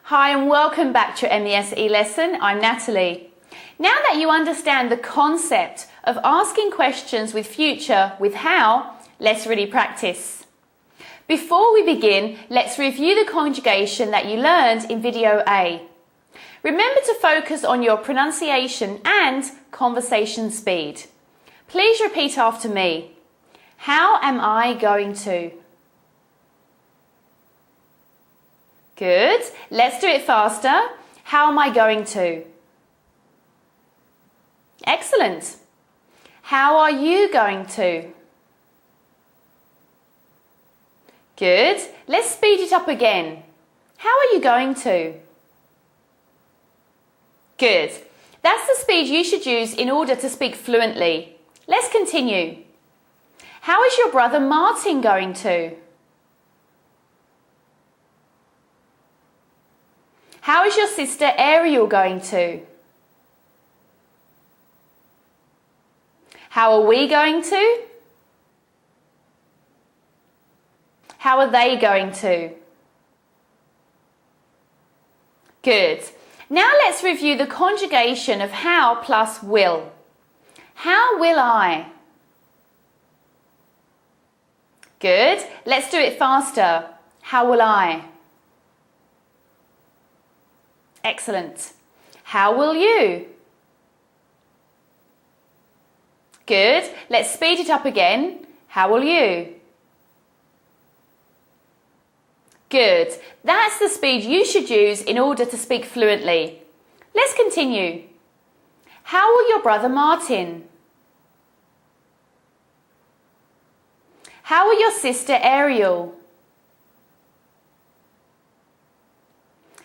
Hi and welcome back to your MES e-lesson. I'm Natalie. Now that you understand the concept of asking questions with future with how, let's really practice. Before we begin, let's review the conjugation that you learned in video A. Remember to focus on your pronunciation and conversation speed. Please repeat after me. How am I going to? Good. Let's do it faster. How am I going to? Excellent. How are you going to? Good. Let's speed it up again. How are you going to? Good. That's the speed you should use in order to speak fluently. Let's continue. How is your brother Martin going to? How is your sister Ariel going to? How are we going to? How are they going to? Good. Now let's review the conjugation of how plus will. How will I? Good. Let's do it faster. How will I? Excellent. How will you? Good. Let's speed it up again. How will you? Good. That's the speed you should use in order to speak fluently. Let's continue. How will your brother Martin? How will your sister Ariel?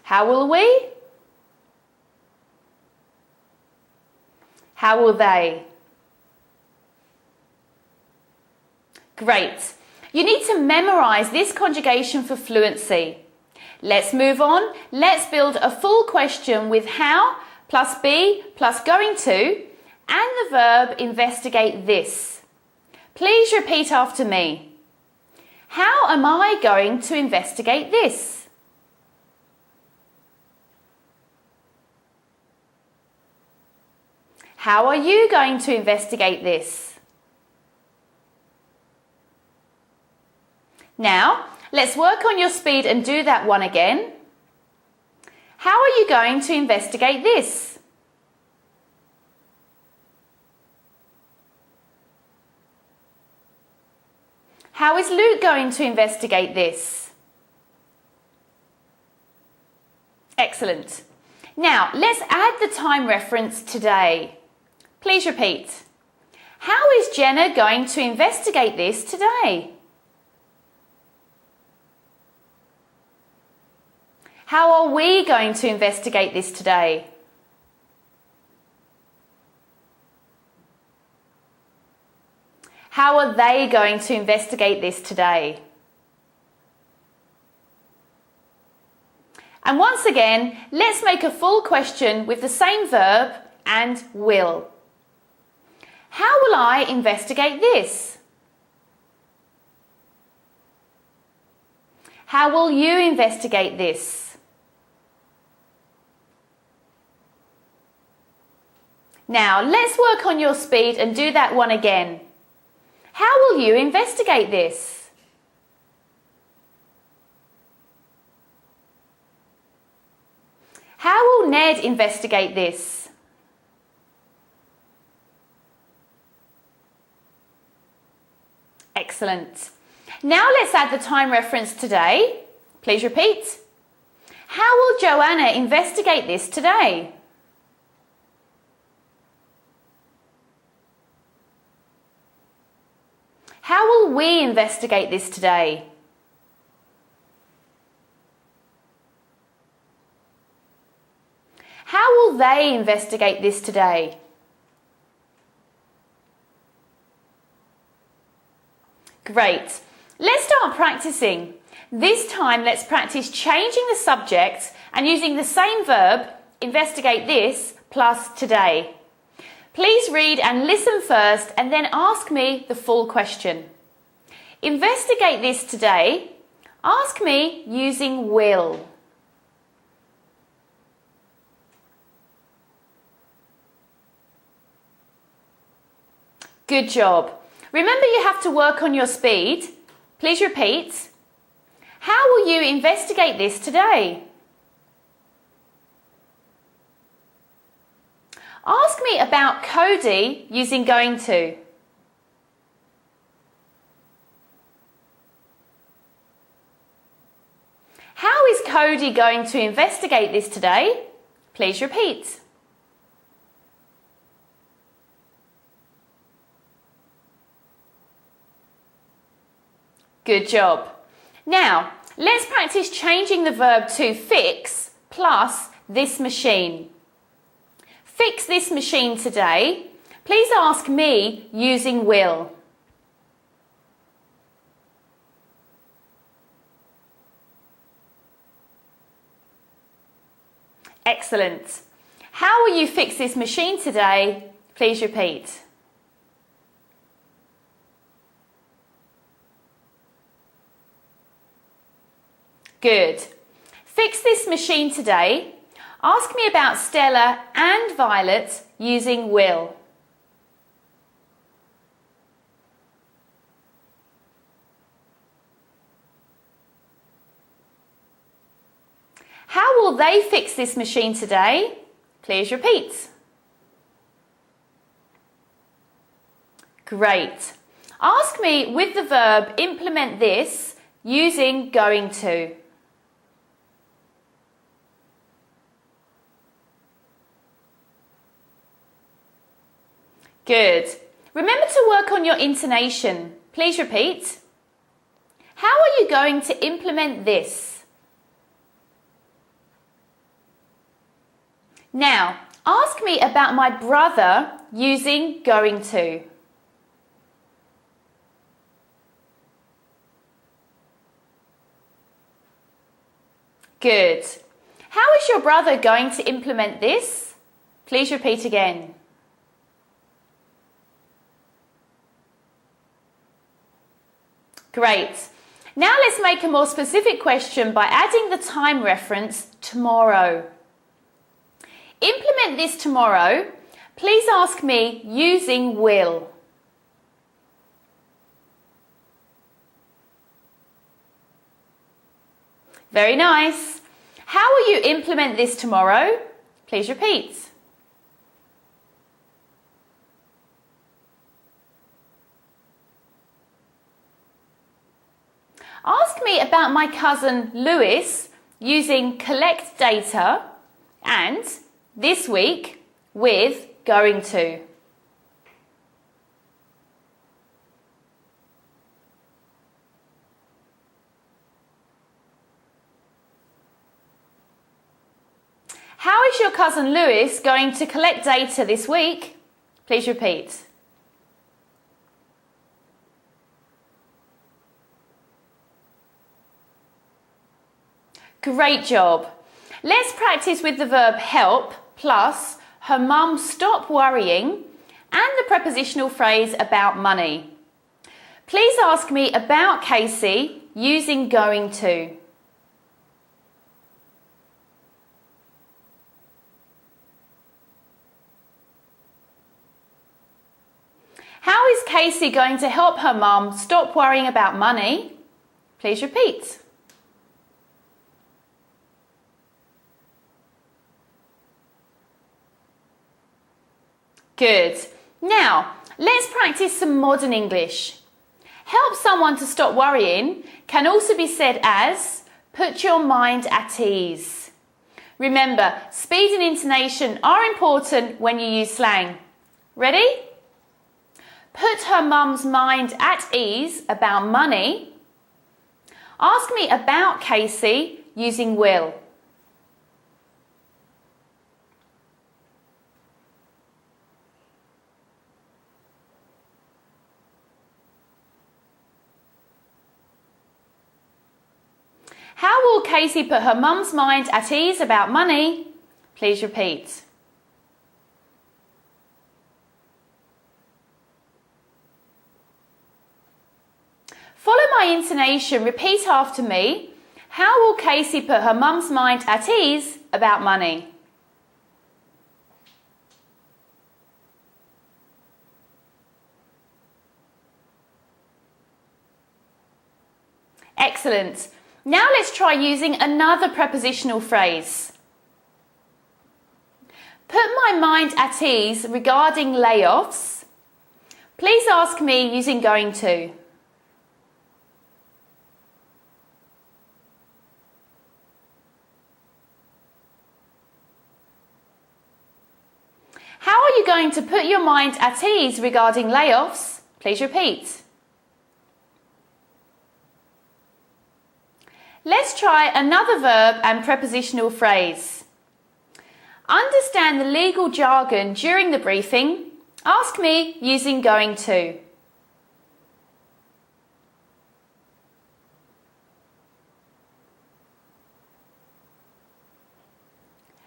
How will we? How will they? Great. You need to memorize this conjugation for fluency. Let's move on. Let's build a full question with how plus be plus going to and the verb investigate this. Please repeat after me. How am I going to investigate this? How are you going to investigate this? Now, let's work on your speed and do that one again. How are you going to investigate this? How is Luke going to investigate this? Excellent. Now, let's add the time reference today. Please repeat. How is Jenna going to investigate this today? How are we going to investigate this today? How are they going to investigate this today? And once again, let's make a full question with the same verb and will. How will I investigate this? How will you investigate this? Now, let's work on your speed and do that one again. How will you investigate this? How will Ned investigate this? Excellent. Now let's add the time reference today. Please repeat. How will Joanna investigate this today? How will we investigate this today? How will they investigate this today? Great. Let's start practicing. This time, let's practice changing the subject and using the same verb, investigate this, plus today. Please read and listen first and then ask me the full question. Investigate this today. Ask me using will. Good job. Remember, you have to work on your speed. Please repeat. How will you investigate this today? Ask me about Cody using going to. How is Cody going to investigate this today? Please repeat. Good job. Now, let's practice changing the verb to fix plus this machine. Fix this machine today. Please ask me using will. Excellent. How will you fix this machine today? Please repeat. Good. Fix this machine today. Ask me about Stella and Violet using will. How will they fix this machine today? Please repeat. Great. Ask me with the verb implement this using going to. Good. Remember to work on your intonation. Please repeat. How are you going to implement this? Now, ask me about my brother using going to. Good. How is your brother going to implement this? Please repeat again. Great. Now let's make a more specific question by adding the time reference tomorrow. Implement this tomorrow. Please ask me using will. Very nice. How will you implement this tomorrow? Please repeat. Ask me about my cousin Lewis using collect data and this week with going to. How is your cousin Lewis going to collect data this week? Please repeat. Great job. Let's practice with the verb help plus her mum stop worrying and the prepositional phrase about money. Please ask me about Casey using going to. How is Casey going to help her mum stop worrying about money? Please repeat. Good. Now, let's practice some modern English. Help someone to stop worrying can also be said as put your mind at ease. Remember, speed and intonation are important when you use slang. Ready? Put her mum's mind at ease about money. Ask me about Casey using will. How will Casey put her mum's mind at ease about money? Please repeat. Follow my intonation. Repeat after me. How will Casey put her mum's mind at ease about money? Excellent. Now let's try using another prepositional phrase. Put my mind at ease regarding layoffs. Please ask me using going to. How are you going to put your mind at ease regarding layoffs? Please repeat. Let's try another verb and prepositional phrase. Understand the legal jargon during the briefing. Ask me using going to.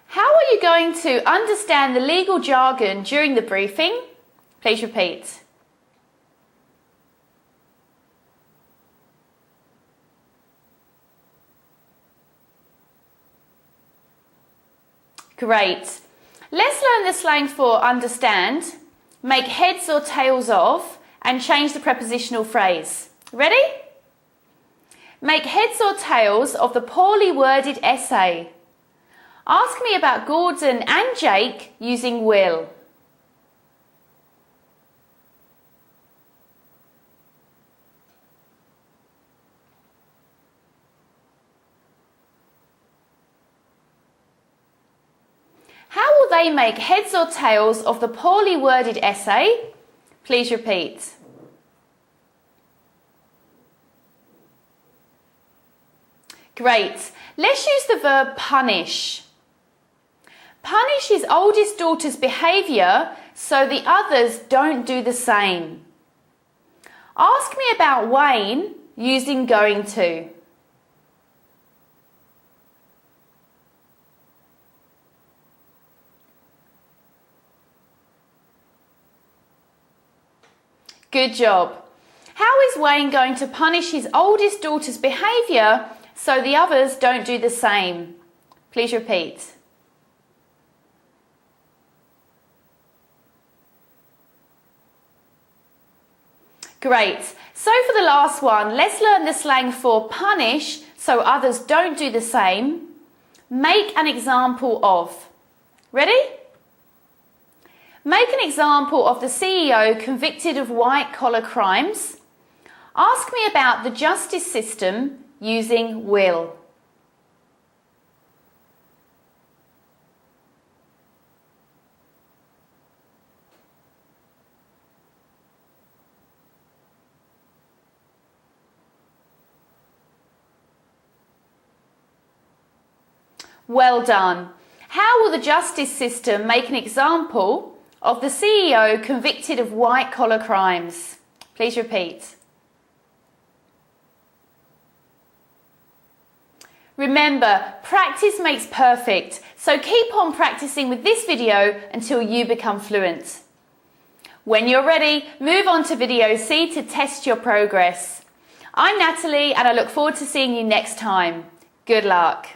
How are you going to understand the legal jargon during the briefing? Please repeat. Great. Let's learn the slang for understand, make heads or tails of, and change the prepositional phrase. Ready? Make heads or tails of the poorly worded essay. Ask me about Gordon and Jake using will. How will they make heads or tails of the poorly worded essay? Please repeat. Great. Let's use the verb punish. Punish his oldest daughter's behaviour so the others don't do the same. Ask me about Wayne using going to. Good job. How is Wayne going to punish his oldest daughter's behaviour so the others don't do the same? Please repeat. Great. So for the last one, let's learn the slang for punish so others don't do the same. Make an example of. Ready? Make an example of the CEO convicted of white-collar crimes. Ask me about the justice system using will. Well done. How will the justice system make an example of the CEO convicted of white-collar crimes? Please repeat. Remember, practice makes perfect, so keep on practicing with this video until you become fluent. When you're ready, move on to video C to test your progress. I'm Natalie and I look forward to seeing you next time. Good luck.